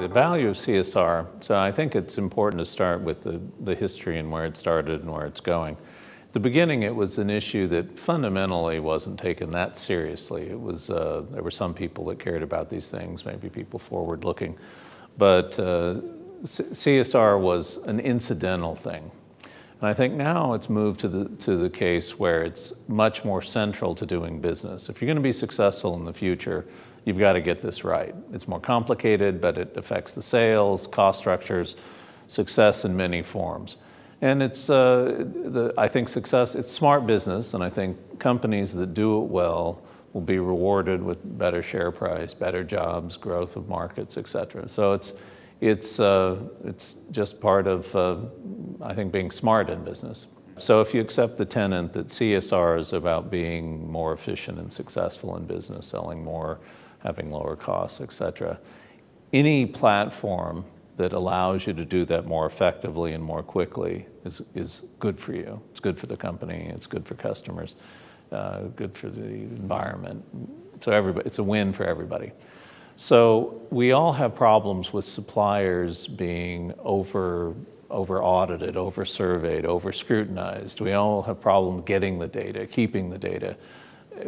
The value of CSR, so I think it's important to start with the history and where it started and where it's going. At the beginning, it was an issue that fundamentally wasn't taken that seriously. It was, there were some people that cared about these things, maybe people forward-looking, but CSR was an incidental thing. And I think now it's moved to the case where it's much more central to doing business. If you're going to be successful in the future, you've got to get this right. It's more complicated, but it affects the sales, cost structures, success in many forms. And it's, I think success, it's smart business, and I think companies that do it well will be rewarded with better share price, better jobs, growth of markets, et cetera. So it's just part of, I think, being smart in business. So if you accept the tenet that CSR is about being more efficient and successful in business, selling more, having lower costs, et cetera, any platform that allows you to do that more effectively and more quickly is good for you. It's good for the company, it's good for customers, good for the environment. So it's a win for everybody. So we all have problems with suppliers being over-audited, over-surveyed, over-scrutinized. We all have problems getting the data, keeping the data,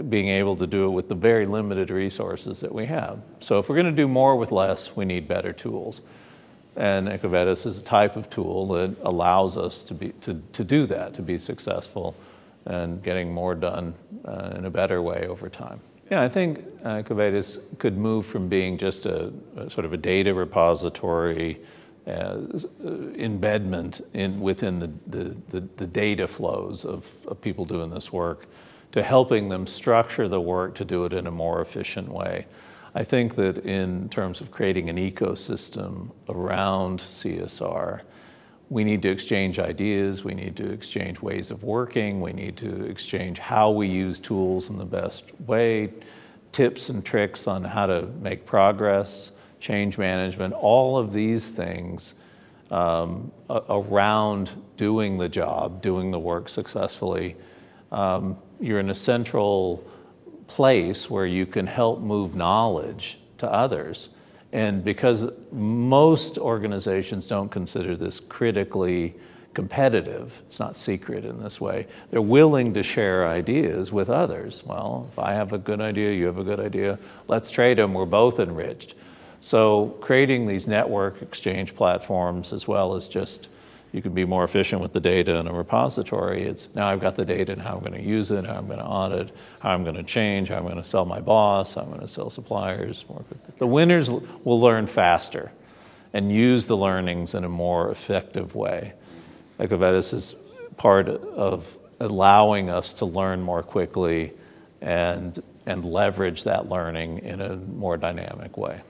being able to do it with the very limited resources that we have. So if we're going to do more with less, we need better tools. And Ecovadis is a type of tool that allows us to do that, to be successful and getting more done in a better way over time. Yeah, I think Ecovadis could move from being just a sort of a data repository, embedment within the data flows of people doing this work, to helping them structure the work to do it in a more efficient way. I think that in terms of creating an ecosystem around CSR, we need to exchange ideas, we need to exchange ways of working, we need to exchange how we use tools in the best way, tips and tricks on how to make progress, change management, all of these things around doing the job, doing the work successfully. You're in a central place where you can help move knowledge to others. And because most organizations don't consider this critically competitive, it's not secret in this way, they're willing to share ideas with others. Well, if I have a good idea, you have a good idea, let's trade them, we're both enriched. So creating these network exchange platforms, as well as just you can be more efficient with the data in a repository. It's now I've got the data and how I'm going to use it, how I'm going to audit, how I'm going to change, how I'm going to sell my boss, how I'm going to sell suppliers more quickly. The winners will learn faster and use the learnings in a more effective way. Ecovadis is part of allowing us to learn more quickly and leverage that learning in a more dynamic way.